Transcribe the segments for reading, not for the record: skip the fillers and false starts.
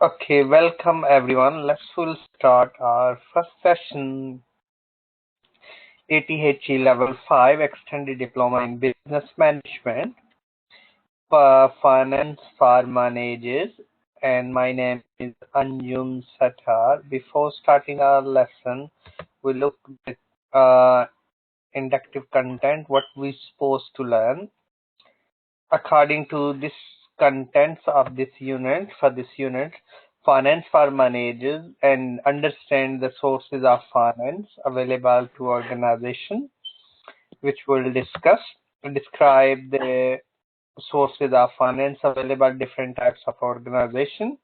Okay, welcome everyone. We'll start our first session, ATHE Level 5 Extended Diploma in Business Management for Finance for Managers. And my name is Anjum Satar. Before starting our lesson, we look at inductive content, what we're supposed to learn. According to this contents of this unit, finance for managers and understand the sources of finance available to organization, which we'll discuss. Describe the sources of finance available different types of organization.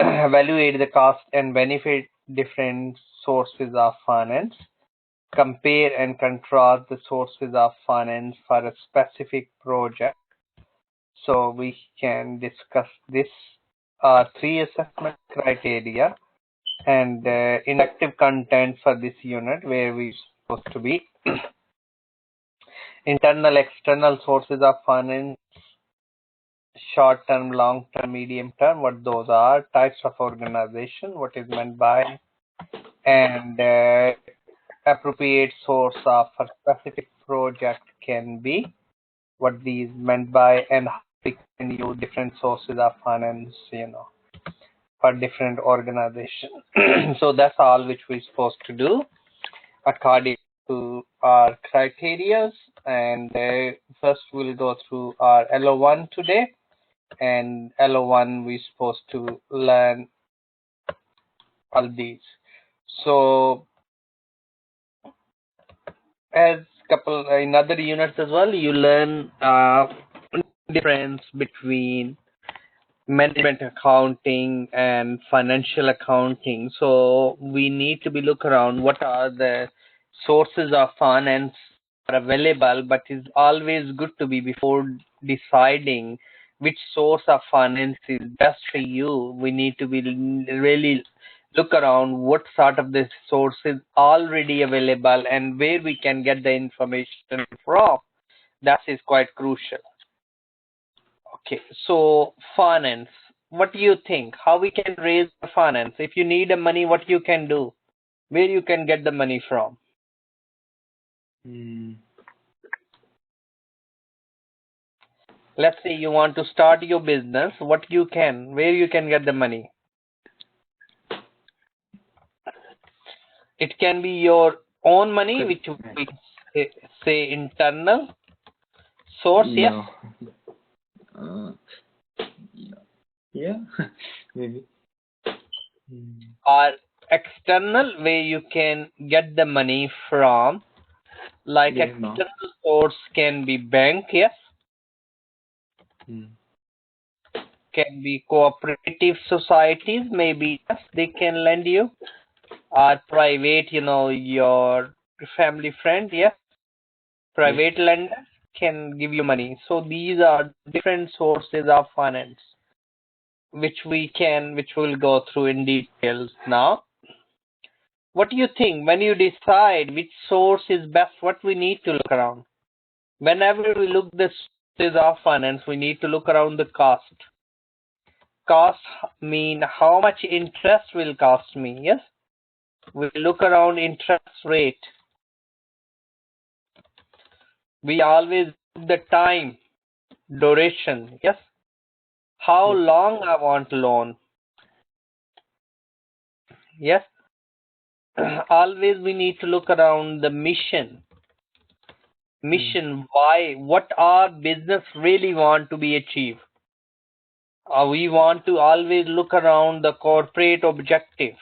Evaluate the cost and benefit different sources of finance. Compare and contrast the sources of finance for a specific project. So we can discuss this 3 assessment criteria and inductive content for this unit where we're supposed to be. Internal, external sources of finance, short term, long term, medium term, what those are, types of organization, what is meant by, and appropriate source of a specific project can be, what these meant by, and how we can use different sources of finance, for different organizations. So that's all which we're supposed to do according to our criteria. And first we'll go through our LO1 today. And LO1 we're supposed to learn all these. So as couple in other units as well, you learn difference between management accounting and financial accounting. So we need to be look around what are the sources of finance are available, but it's always good to be before deciding which source of finance is best for you. We need to be really look around what sort of the sources already available and where we can get the information from. That is quite crucial. Okay, so finance. What do you think? How we can raise the finance? If you need the money, what you can do? Where you can get the money from? Let's say you want to start your business. Where you can get the money? It can be your own money, which we say internal source. No. Yeah, maybe. Or external, where you can get the money from, like external source can be bank, yes. Can be cooperative societies, maybe yes, they can lend you, or private, your family friend, yes, private lender can give you money. So these are different sources of finance which we'll go through in details now. What do you think when you decide which source is best? What we need to look around? Whenever we look the sources of finance, we need to look around the cost. Cost mean how much interest will cost me, yes? We look around interest rate. We always look the time, duration, yes? How long I want loan, yes? Always we need to look around the mission. Why? What our business really want to be achieved? We want to always look around the corporate objective.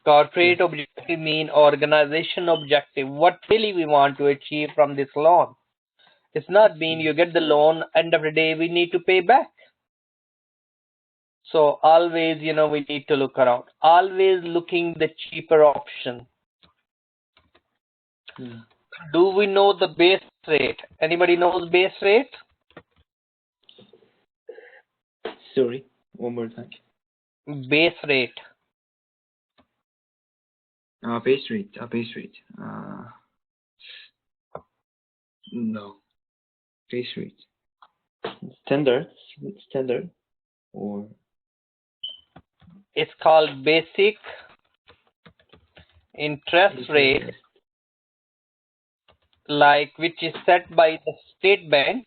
Corporate objective mean organization objective. What really we want to achieve from this loan? It's not mean you get the loan, end of the day we need to pay back. So always, we need to look around. Always looking the cheaper option. Do we know the base rate? Anybody knows base rate? Sorry, one more time. Base rate. Base rate. No. Base rate. Standard or is called basic interest rate, like which is set by the state bank.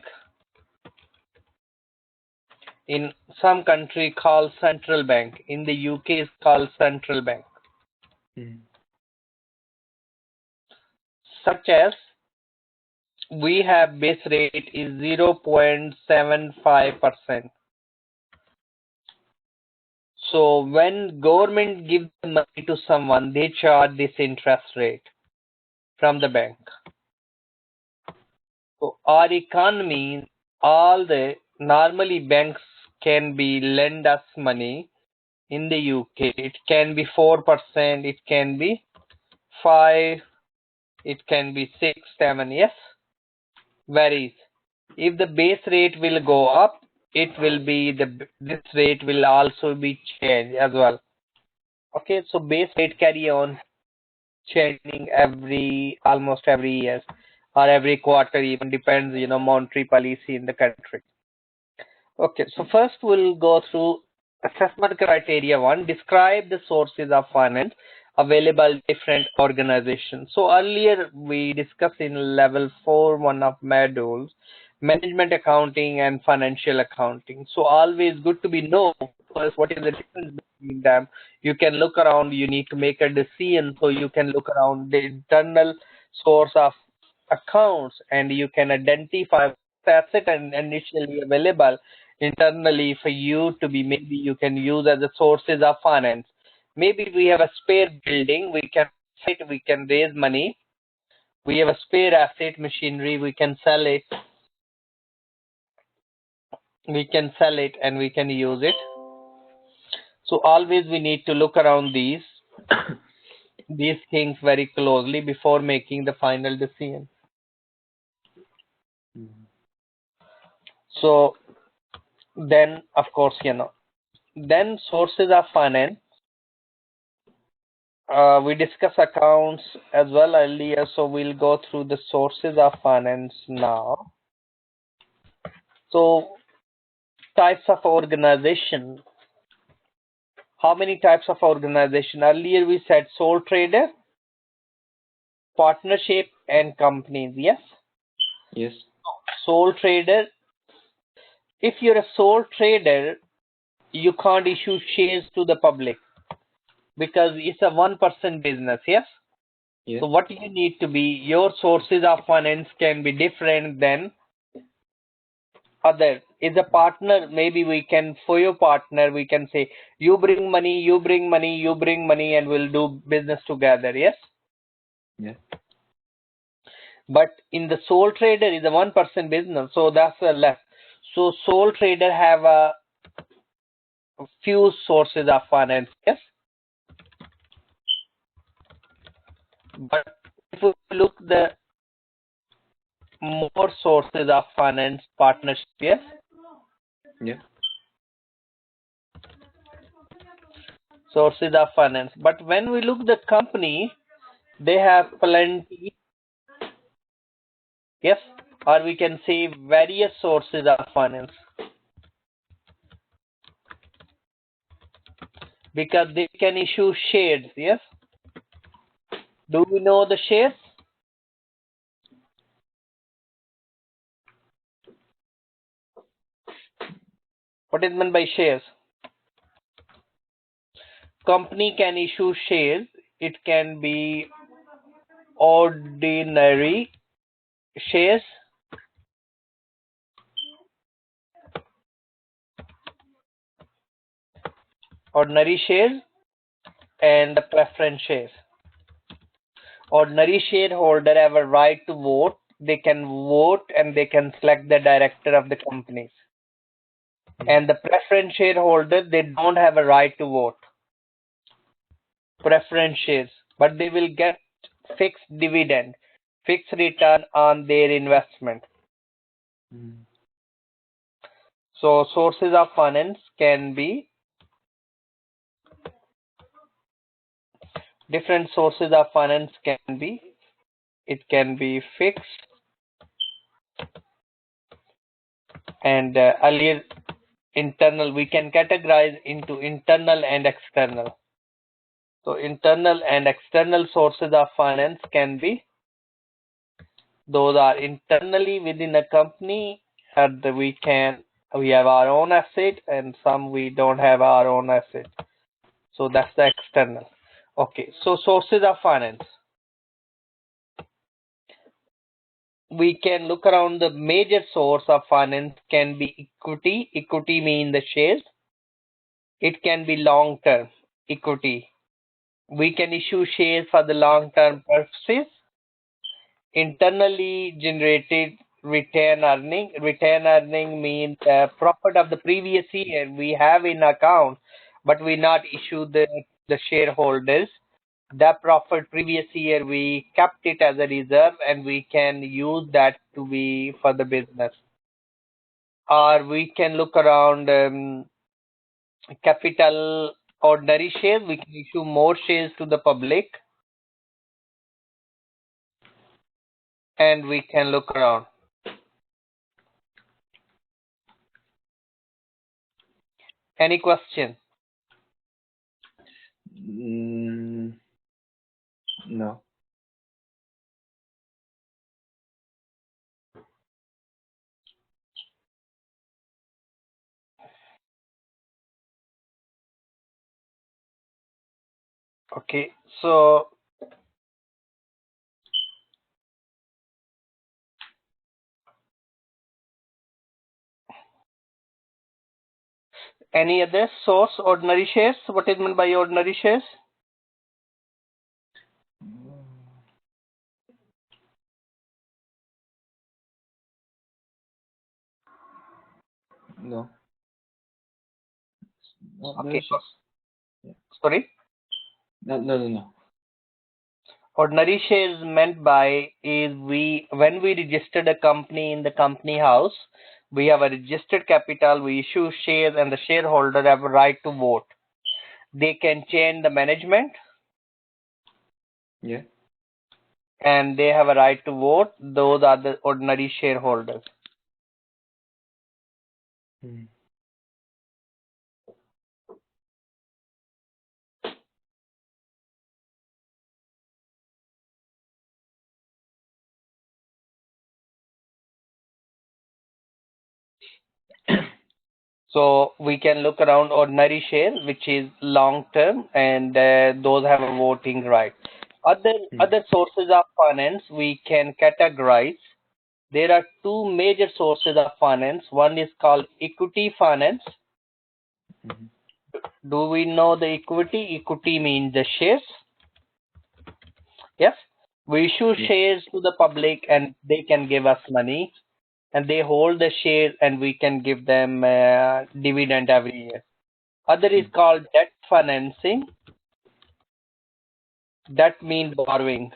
In some country called central bank. In the UK is called central bank. Such as we have base rate is 0.75%. So when government gives money to someone, they charge this interest rate from the bank. So our economy, all the normally banks can be lend us money in the UK. It can be 4%, it can be 5, it can be 6, 7, yes, varies. If the base rate will go up, it will be this rate will also be changed as well. Okay, so base rate carry on changing almost every year or every quarter, even depends, monetary policy in the country. Okay, so first we'll go through assessment criteria 1. Describe the sources of finance available in different organizations. So earlier we discussed in level 4, one of modules, management accounting and financial accounting. So always good to be know first what is the difference between them. You can look around, you need to make a decision, so you can look around the internal source of accounts and you can identify asset and initially available internally for you to be, maybe you can use as the sources of finance. Maybe we have a spare building, we can raise money. We have a spare asset machinery, we can sell it. We can sell it and we can use it. So always we need to look around these things very closely before making the final decision. So then, of course, then sources of finance. We discussed accounts as well earlier, so we'll go through the sources of finance now. So types of organization. How many types of organization? Earlier we said sole trader, partnership, and companies. Yes? Yes. Sole trader. If you're a sole trader, you can't issue shares to the public because it's a one-person business. Yes? Yes. So what you need to be, your sources of finance can be different than other. Is a partner, maybe we can, for your partner, we can say, you bring money, you bring money, you bring money, and we'll do business together. Yes? Yeah. But in the sole trader is a one-person business, so that's a less. So sole trader have a few sources of finance. Yes? But if we look the more sources of finance, partnership. Yes? Yeah. Sources of finance. But when we look the company, they have plenty. Yes? Or we can say various sources of finance. Because they can issue shares. Yes? Do we know the shares? What is meant by shares? Company can issue shares. It can be ordinary shares, and the preference shares. Ordinary shareholder have a right to vote. They can vote and they can select the director of the companies. And the preference shareholder, they don't have a right to vote. Preference shares, but they will get fixed dividend, fixed return on their investment. So sources of finance can be different. Sources of finance can be, it can be fixed, and earlier internal, we can categorize into internal and external. So internal and external sources of finance can be, those are internally within a company, and we have our own asset, and some we don't have our own asset. So that's the external. Okay, so sources of finance. We can look around. The major source of finance can be equity. Equity means the shares. It can be long-term equity. We can issue shares for the long-term purposes. Internally generated return earning. Return earning means profit of the previous year we have in account, but we not issue the shareholders. That profit previous year we kept it as a reserve, and we can use that to be for the business. Or we can look around capital ordinary shares. We can issue more shares to the public, and we can look around. Any question? No. Okay, so any other source? Ordinary shares. What is meant by ordinary shares? No. Okay, Yeah. sorry. No. Ordinary shares meant by is when we registered a company in the company house, we have a registered capital, we issue shares, and the shareholder have a right to vote. They can change the management, Yeah. and they have a right to vote. Those are the ordinary shareholders. So we can look around ordinary share, which is long term, and those have a voting right. Other sources of finance we can categorize. There are two major sources of finance. One is called equity finance. Do we know the equity? Equity means the shares. Yes. We issue shares to the public, and they can give us money, and they hold the shares, and we can give them dividend every year. Other is called debt financing. That means borrowing.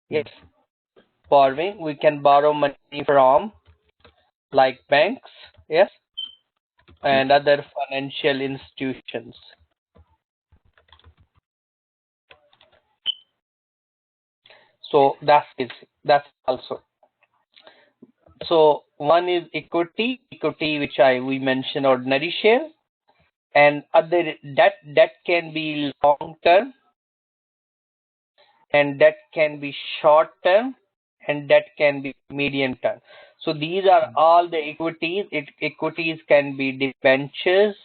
Yes, borrowing. We can borrow money from like banks, yes, and other financial institutions. So that's also. So one is equity, which we mentioned ordinary share, and other debt can be long term, and that can be short term, and that can be medium term. So these are all the equities. Equities can be debentures.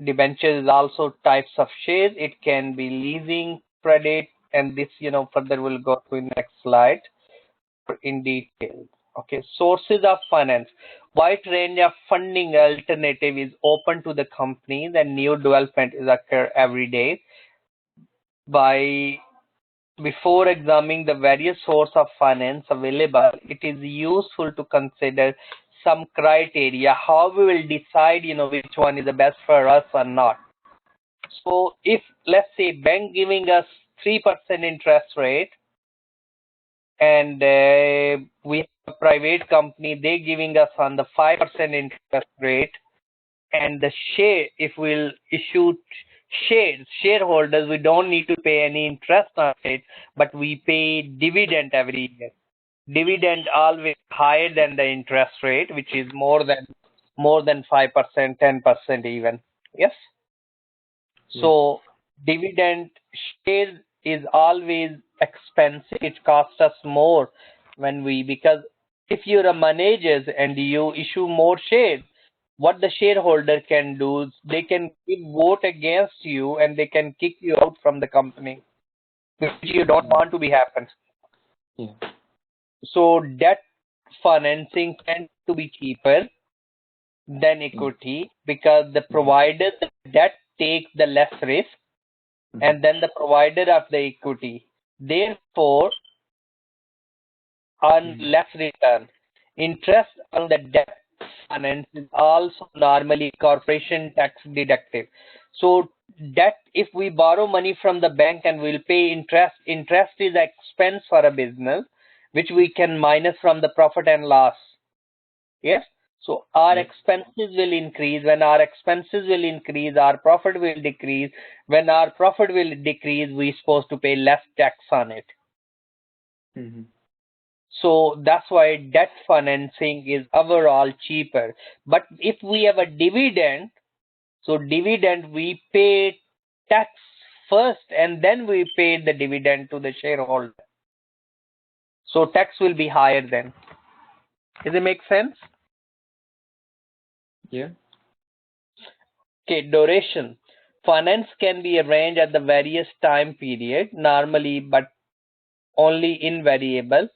Debentures is also types of shares. It can be leasing, credit, and this, further we'll go to the next slide in detail. Okay, sources of finance. Wide range of funding alternative is open to the companies, and new development is occur every day. Before examining the various sources of finance available, it is useful to consider some criteria how we will decide, which one is the best for us or not. So if, let's say, bank giving us 3% interest rate, and we have a private company, they giving us on the 5% interest rate, and the share, if we'll issue shareholders, we don't need to pay any interest on it, but we pay dividend every year. Dividend always higher than the interest rate, which is more than more than 5%, 10% even. Yes. Yeah. So dividend share is always expensive. It costs us more because if you're a manager and you issue more shares, what the shareholder can do is they can vote against you and they can kick you out from the company, which you don't want to be happen. Yeah. So debt financing tends to be cheaper than equity because the provider the debt takes the less risk and then the provider of the equity therefore earn less return. Interest on the debt finance is also normally corporation tax deductive. So debt, if we borrow money from the bank and we'll pay interest, interest is expense for a business which we can minus from the profit and loss. Yes. So our expenses will increase. When our expenses will increase, our profit will decrease. When our profit will decrease, we're supposed to pay less tax on it. Mm-hmm. So that's why debt financing is overall cheaper. But if we have a dividend, so dividend we pay tax first and then we pay the dividend to the shareholder. So tax will be higher then. Does it make sense? Yeah. Okay, duration. Finance can be arranged at the various time period normally, but only invariable.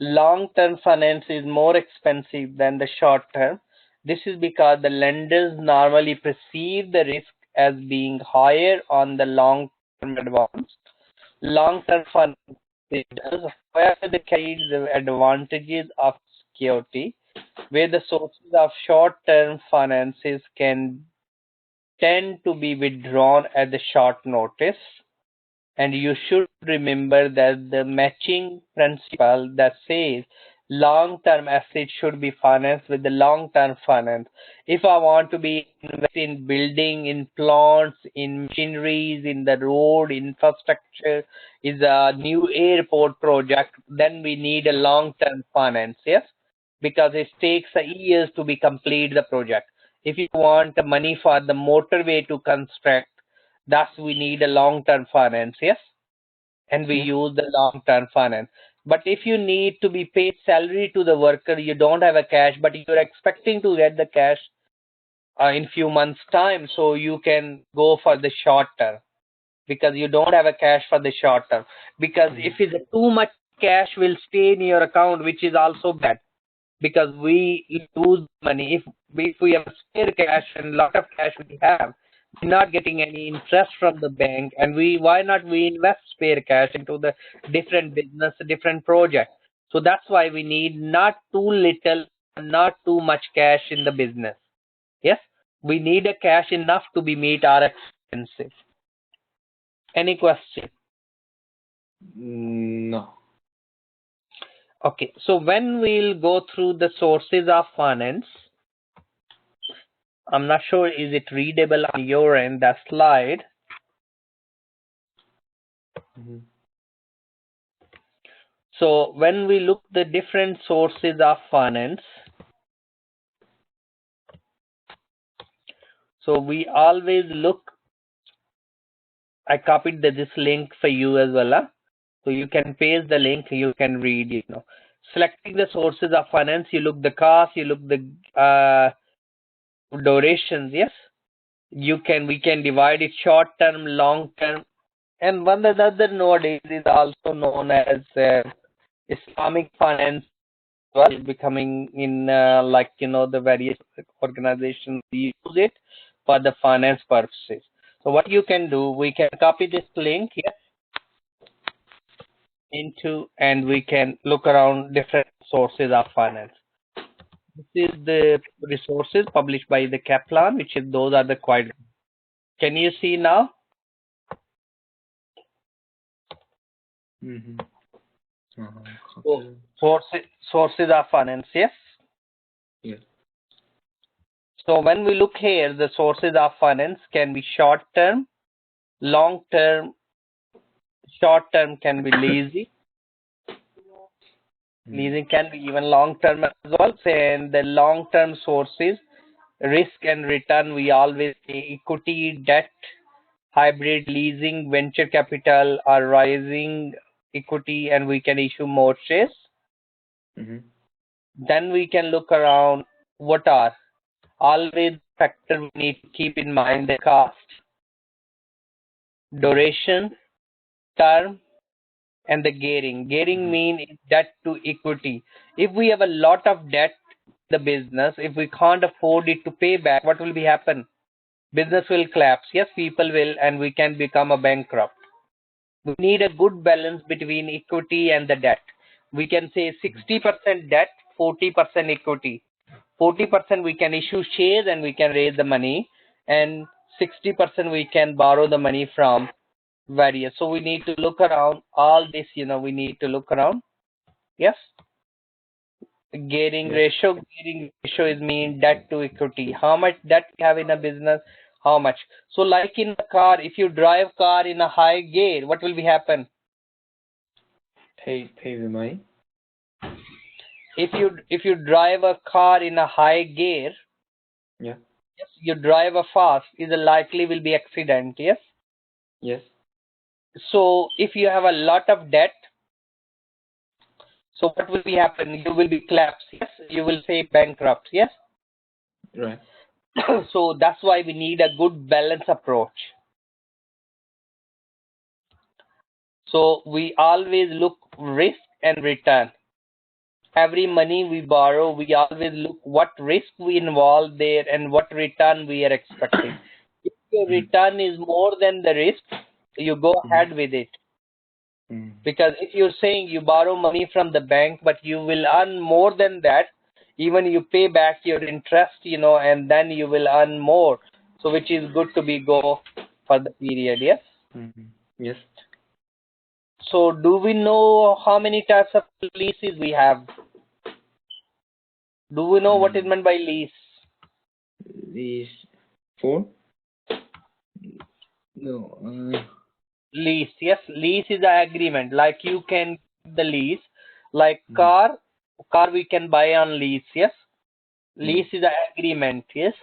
Long-term finance is more expensive than the short-term. This is because the lenders normally perceive the risk as being higher on the long-term advance. Long-term finance does, however, they carry the advantages of security, where the sources of short-term finances can tend to be withdrawn at the short notice. And you should remember that the matching principle that says long-term assets should be financed with the long-term finance. If I want to be invest in building, in plants, in machineries, in the road infrastructure, is a new airport project, then we need a long-term finance, yes, because it takes years to be complete the project. If you want the money for the motorway to construct, thus we need a long-term finance, yes, and we use the long-term finance. But if you need to be paid salary to the worker, you don't have a cash, but you're expecting to get the cash in few months time, so you can go for the short term because you don't have a cash for the short term. Because if it's too much cash will stay in your account, which is also bad because we lose money. If we have spare cash and lot of cash we have, we're not getting any interest from the bank, and why not we invest spare cash into the different business, different project. So that's why we need not too little, not too much cash in the business. Yes, we need a cash enough to be meet our expenses. Any question? No. Okay, so when we'll go through the sources of finance, I'm not sure is it readable on your end, that slide. Mm-hmm. So when we look the different sources of finance, so we always look, I copied this link for you as well. So you can paste the link, you can read, Selecting the sources of finance, you look the cost, you look the durations, yes. We can divide it short term, long term, and one another nowadays is also known as Islamic finance. Well, becoming in the various organizations use it for the finance purposes. So what you can do, we can copy this link here and we can look around different sources of finance. This is the resources published by the Kaplan, those are the quite. Can you see now? Mm-hmm. So, sources of finance, yes. Yeah. So when we look here, the sources of finance can be short term, long term. Short term can be leasing. Leasing can be even long term as well. And the long term sources risk and return, we always say equity, debt, hybrid, leasing, venture capital are rising equity, and we can issue more shares. Mm-hmm. Then we can look around what are always factor we need to keep in mind: the cost, duration, term, and the gearing. Gearing Mm-hmm. mean debt to equity. If we have a lot of debt in the business, if we can't afford it to pay back, what will be happen? Business will collapse. Yes, people will, and we can become a bankrupt. We need a good balance between equity and the debt. We can say 60% debt, 40% equity. 40% we can issue shares and we can raise the money, and 60% we can borrow the money from various. So we need to look around all this, we need to look around. Yes. Yeah. Gearing ratio is mean debt to equity. How much debt we have in a business, how much. So like in a car, if you drive car in a high gear, what will be happen? Pay the money. If you drive a car in a high gear, Yeah. yes, you drive a fast, is a likely will be accident. Yes. Yes. So if you have a lot of debt, so what will be happen? You will be collapse. Yes. You will say bankrupt. Yes. Right. So that's why we need a good balance approach. So we always look risk and return. Every money we borrow, we always look what risk we involve there and what return we are expecting. If your Mm-hmm. return is more than the risk, you go Mm-hmm. ahead with it. Mm-hmm. Because if you're saying you borrow money from the bank, but you will earn more than that, even you pay back your interest, and then you will earn more. So which is good to be go for the period, yes? Mm-hmm. Yes. So do we know how many types of leases we have? Do we know what is Mm. meant by lease? These four? No. Lease, yes, lease is an agreement. Like you can the lease, like Mm-hmm. car we can buy on lease, yes. Yeah. Lease is an agreement, yes,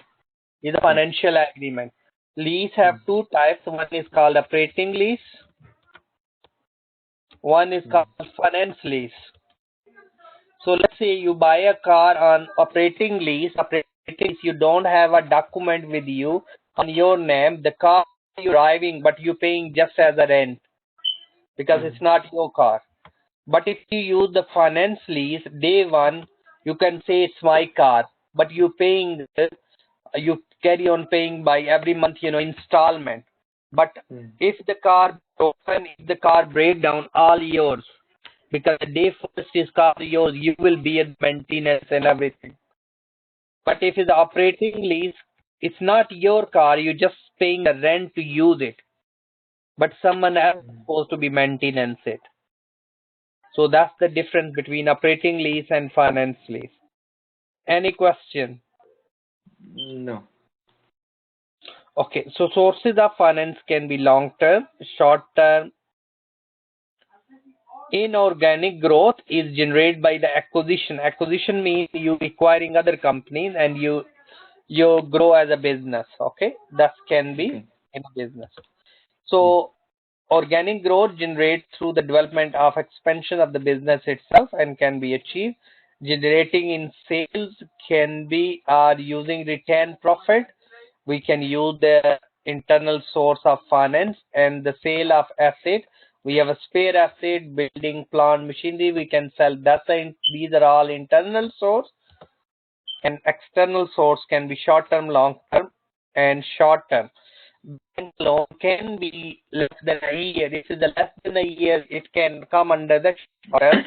is a Yeah. financial agreement. Lease have Mm-hmm. two types. One is called operating lease. One is called finance lease. So let's say you buy a car on operating lease. Operating lease, you don't have a document with you on your name. The car you're driving, but you're paying just as a rent because Mm-hmm. it's not your car. But if you use the finance lease, day one, you can say it's my car, but you carry on paying by every month, installment. But Mm-hmm. if the car broken, if the car break down, all yours. Because the day first is car yours, you will be at maintenance and everything. But if it's operating lease, it's not your car, you're just paying the rent to use it. But someone else is supposed to be maintenance it. So that's the difference between operating lease and finance lease. Any question? No. Okay, so sources of finance can be long term, short term. Inorganic growth is generated by the acquisition. Acquisition means you acquiring other companies and you grow as a business. Okay, that can be Okay. in a business. Yeah. So organic growth generated through the development of expansion of the business itself and can be achieved. Generating in sales can be using retained profit. We can use the internal source of finance and the sale of asset. We have a spare asset, building, plant, machinery. We can sell. These are all internal source, and external source can be short term, long term, and short term. Bank loan can be less than a year. If it is less than a year, it can come under the short term.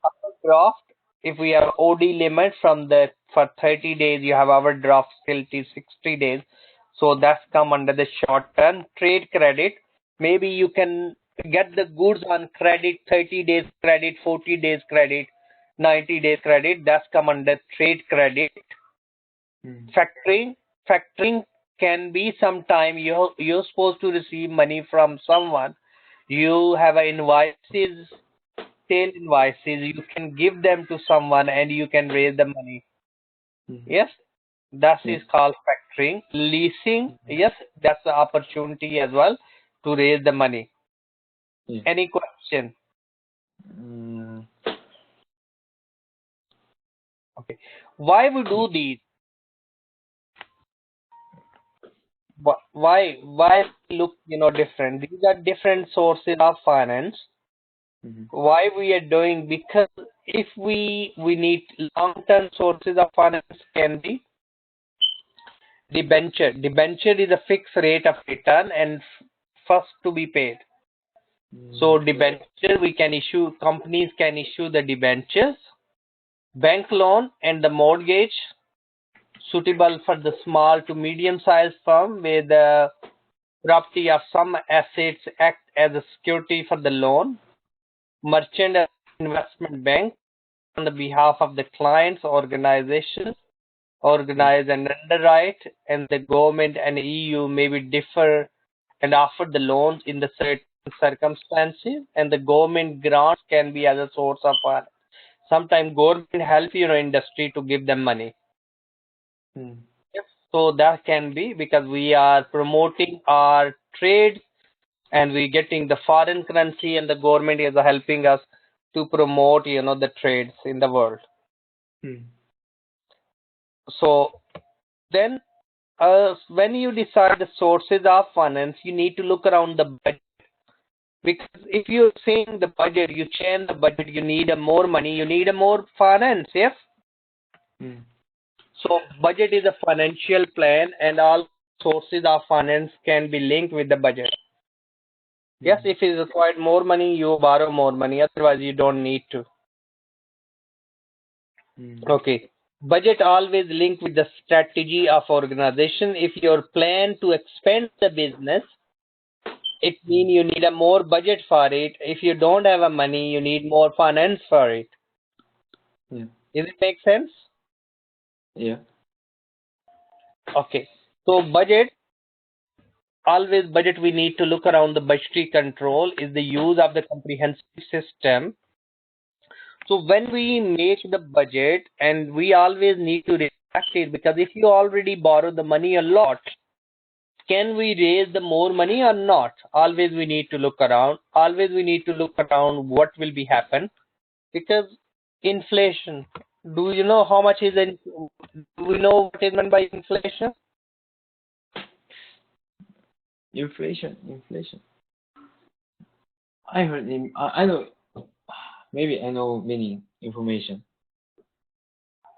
Overdraft, if we have OD limit for 30 days, you have overdraft facility 60 days. So that's come under the short term. Trade credit, maybe you can get the goods on credit, 30 days credit, 40 days credit, 90 days credit. That's come under trade credit. Mm-hmm. Factoring can be sometime you're supposed to receive money from someone. You have invoices, sale invoices. You can give them to someone and you can raise the money. Mm-hmm. Yes. That Yeah. is called factoring. Leasing, yes, that's the opportunity as well to raise the money. Yeah. Any question? Mm, Okay. Why we do these? Why look, different? These are different sources of finance. mhm, Why we are doing? Because if we need long-term sources of finance can be debenture. Debenture is a fixed rate of return and first to be paid. So debenture we can issue, companies can issue the debentures, bank loan and the mortgage suitable for the small to medium sized firm where the property of some assets act as a security for the loan, merchant and investment bank on the behalf of the client's organization organize and underwrite, and the government and EU may be differ and offer the loans in the certain circumstances, and the government grants can be as a source of finance. Sometimes government help industry to give them money. mm, Yes. So that can be because we are promoting our trade and we getting the foreign currency, and the government is helping us to promote the trades in the world. mm, So then when you decide the sources of finance, you need to look around the budget. Because if you're saying the budget, you change the budget, you need a more money, you need a more finance, yes? mm, So budget is a financial plan and all sources of finance can be linked with the budget. Yes, if it required more money, you borrow more money, otherwise you don't need to. mm, Okay. Budget always linked with the strategy of organization. If your plan to expand the business, it means you need a more budget for it. If you don't have a money, you need more finance for it. yeah. Does it make sense? Yeah. Okay. So budget we need to look around the budgetary control is the use of the comprehensive system. So when we make the budget, and we always need to react it, because if you already borrow the money a lot, can we raise the more money or not? Always we need to look around. Always we need to look around what will be happen, because inflation. Do you know how much is in? Do we know what is meant by inflation? Inflation. I heard him. I know. Maybe I know many information.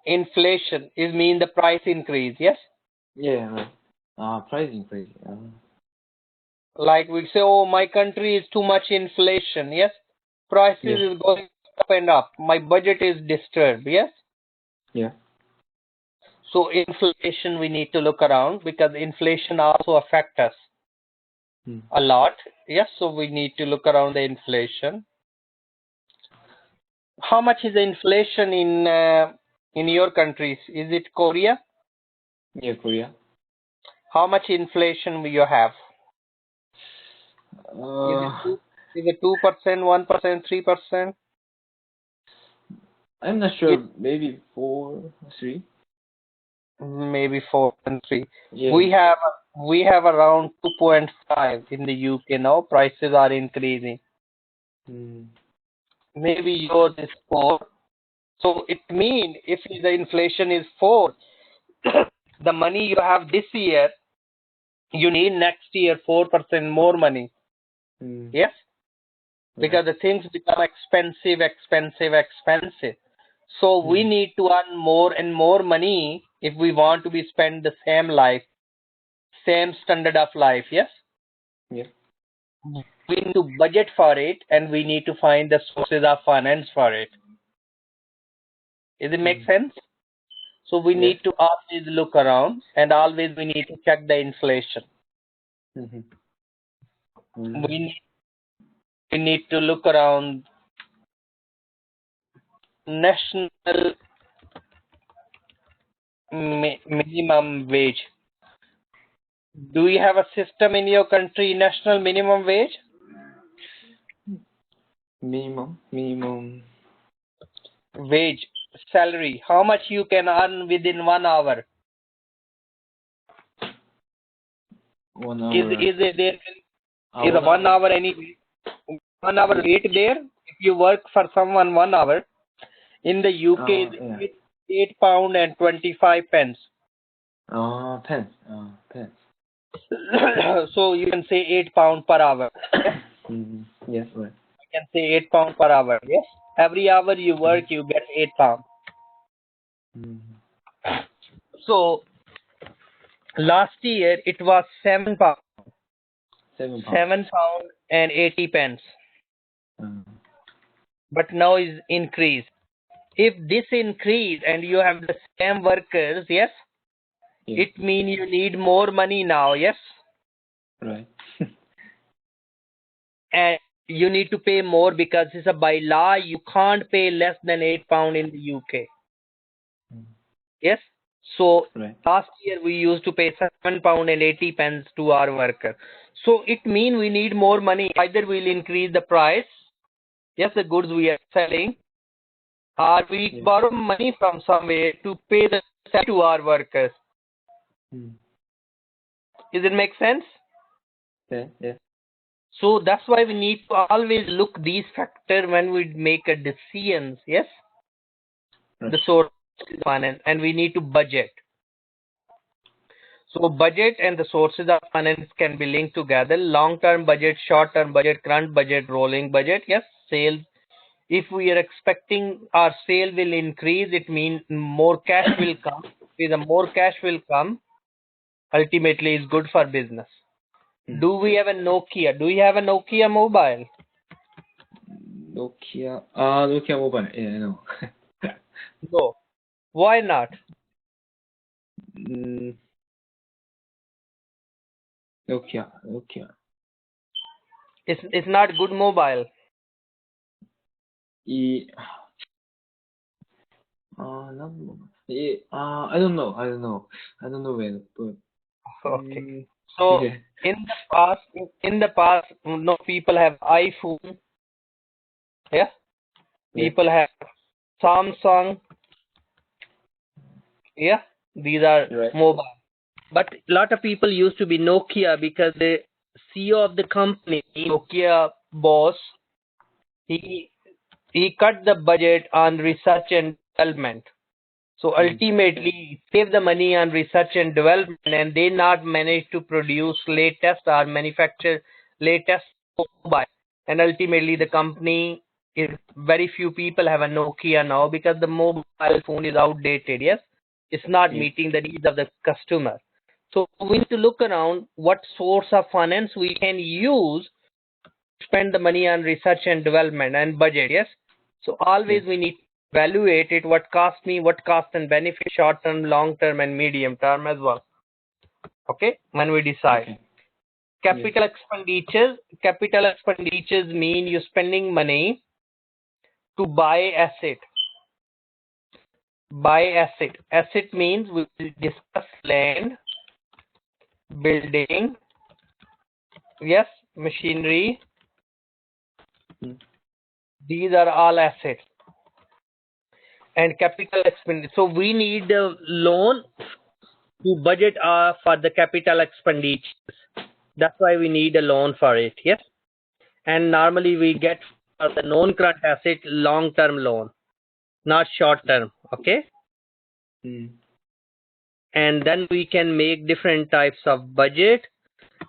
Inflation is mean the price increase. Yes, Yeah, right. Price increase. like we say, oh, my country is too much inflation. Yes, prices Yeah, is going up and up. My budget is disturbed. Yes, yeah. so inflation we need to look around, because inflation also affect us Mm. a lot. Yes, so we need to look around the inflation. How much is the inflation in your countries? Is it Korea? Yeah, Korea. How much inflation will you have? Is it Uh, two? Is it 2%, 1%, 3%? I'm not It sure. Maybe 4, 3. maybe 4 and 3. Yeah. We have around 2.5 in the UK now. Prices are increasing. Mm. Maybe yours is 4. So it means if the inflation is 4, the money you have this year, you need next year 4% more money. Mm. Yes, Right. because the things become expensive. So we Mm. need to earn more and more money if we want to be spend the same life, same standard of life. Yes, Yeah. we need to budget for it, and we need to find the sources of finance for it. Does it make Mm. sense? So we Yeah. need to always look around, and always we need to check the inflation. Mm-hmm. We Mm. need, we need to look around national minimum wage. Do you have a system in your country, national minimum wage? Minimum. Wage, salary, how much you can earn within 1 hour? 1 Is hour. there is a 1 1 hour any 1 hour rate there? If you work for someone 1 hour, in the UK Yeah. it's £8 and 25 pence. Pence. Pence. So you can say £8 per hour. Yes, right. You can say £8 per hour. Yes. Every hour you work, you get £8. So last year it was £7. £7. £7 and 80 pence. But now is increased. If this increase and you have the same workers, yes, Yeah. it means you need more money now, yes, Right. and you need to pay more because it's a by law you can't pay less than £8 in the UK. Yes. So Right. last year we used to pay £7 and 80 pence to our worker. So it means we need more money. Either we'll increase the price, yes, the goods we are selling, or we borrow money from somewhere to pay the salary to our workers. Does it make sense? Yeah. So that's why we need to always look these factors when we make a decisions. Yes, Right. the source of finance, and we need to budget. So budget and the sources of finance can be linked together. Long-term budget, short-term budget, current budget, rolling budget. Yes, sales. If we are expecting our sale will increase, it means more cash will come. If the more cash will come, ultimately is good for business. Do we have a Nokia? Do you have a Nokia mobile? Nokia mobile. Yeah, I know. No. Why not? Nokia. It's not good mobile. I don't know. I don't know when, but Okay. So yeah. in the past, no people have iPhone. Yeah. People have Samsung. Yeah. These are Right. mobile. But a lot of people used to be Nokia because the CEO of the company, Nokia boss, he cut the budget on research and development. So ultimately, save the money on research and development, and they not manage to produce latest or manufacture latest mobile. And ultimately, the company is very few people have a Nokia now because the mobile phone is outdated. Yes, it's not meeting the needs of the customer. So we need to look around what source of finance we can use to spend the money on research and development and budget. Yes, so always we need evaluate it, what cost me, what cost and benefit, short term, long term, and medium term as well. Okay, when we decide. Capital expenditures mean you're spending money to buy asset. Asset means we will discuss land, building, yes, machinery. These are all assets. And capital expenditure. So we need a loan to budget for the capital expenditures. That's why we need a loan for it. Yes. And normally we get for the non-current asset long-term loan, not short-term. Okay. And then we can make different types of budget.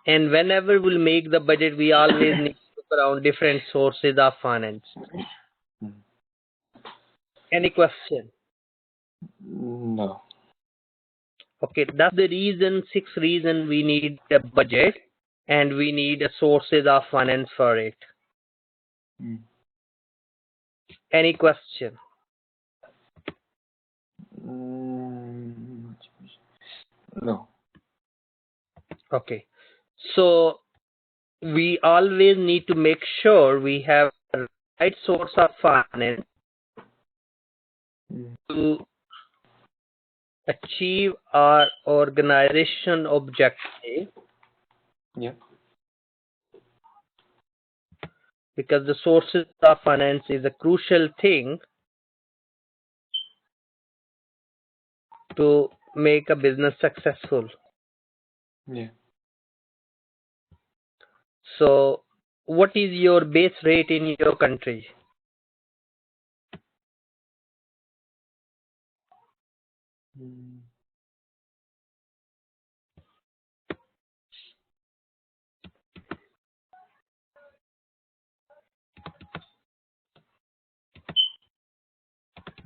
And whenever we'll make the budget, we always need to look around different sources of finance. Any question? No. Okay, that's the reason, sixth reason we need a budget and we need a sources of finance for it. Any question? No. Okay, so we always need to make sure we have the right source of finance to achieve our organization objective. Yeah. Because the sources of finance is a crucial thing to make a business successful. Yeah. So, what is your base rate in your country?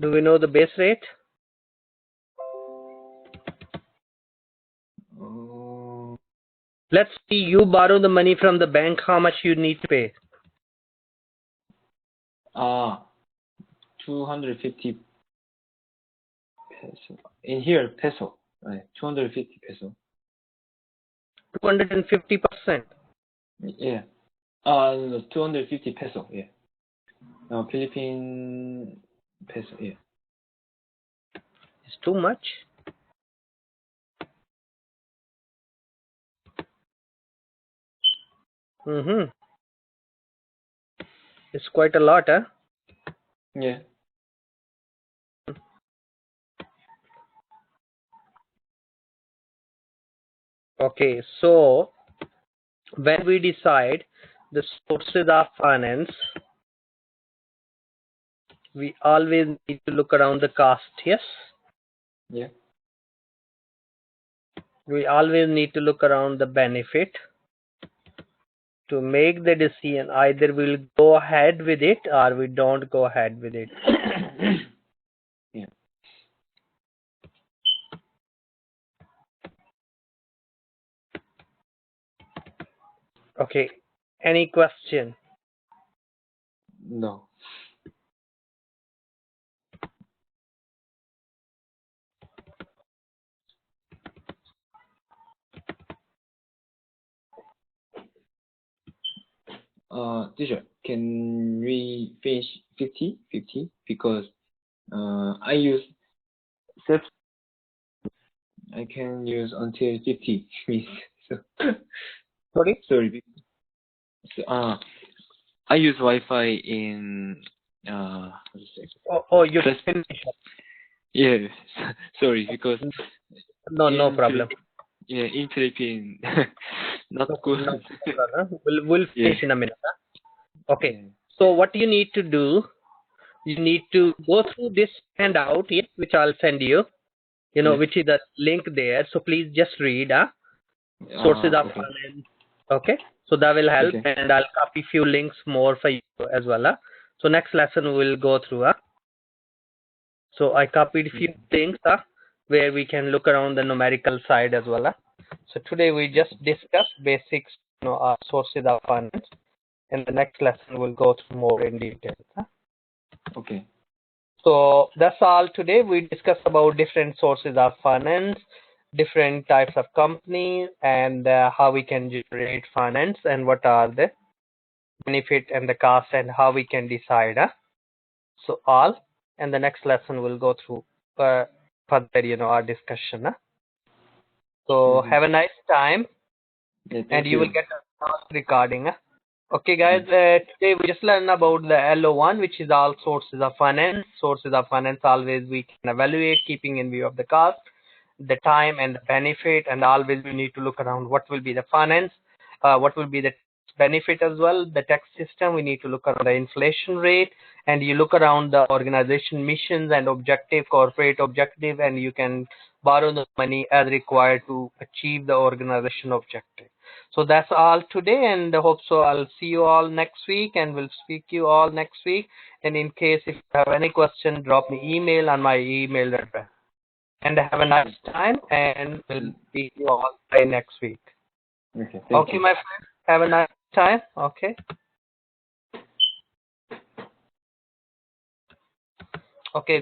Do we know the base rate? Let's see, you borrow the money from the bank, how much you need to pay? 250 peso. In here, peso. Right, 250 peso. 250%. Yeah. No, 250 peso. Yeah. No, Philippine peso. Yeah. It's too much. It's quite a lot, huh? Yeah. Okay, so when we decide the sources of finance, we always need to look around the cost, yes? Yeah. We always need to look around the benefit to make the decision. Either we'll go ahead with it or we don't go ahead with it. Yeah. Okay, any question? No. Teacher, can we finish 50? Because I use self. I can use until 50. So, Sorry? sorry. So, I use Wi-Fi in what is it? Oh, you Plus- finish. Yeah. Sorry, because No problem. Yeah, in Philippines, not good. No problem. We'll finish Yeah. in a minute. Huh? Okay. Yeah. So what you need to do, you need to go through this handout, yes, which I'll send you. Yeah. Which is the link there. So please just read. Sources of Okay. finance. Okay. So that will help, Okay. and I'll copy few links more for you as well. So next lesson we'll go through. So I copied few things where we can look around the numerical side as well. So today we just discussed basics, sources of finance. In the next lesson we'll go through more in detail. Okay. So that's all today. We discussed about different sources of finance, different types of companies, and how we can generate finance and what are the benefit and the cost and how we can decide. So all, and the next lesson we'll go through further, our discussion. So have a nice time, Yeah, and thank you will you. get a recording. Okay, guys, today we just learned about the LO1, which is all sources of finance. Sources of finance always we can evaluate, keeping in view of the cost, the time, and the benefit, and always we need to look around what will be the finance, what will be the benefit as well, the tax system. We need to look around the inflation rate, and you look around the organization missions and objective, corporate objective, and you can borrow the money as required to achieve the organization objective. So that's all today, and I hope so I'll see you all next week, and we'll speak to you all next week. And in case if you have any question, drop me email on my email address. And have a nice time, and we'll see you all by next week. Okay, thank Okay, you. my friend. Have a nice time. Okay. Okay.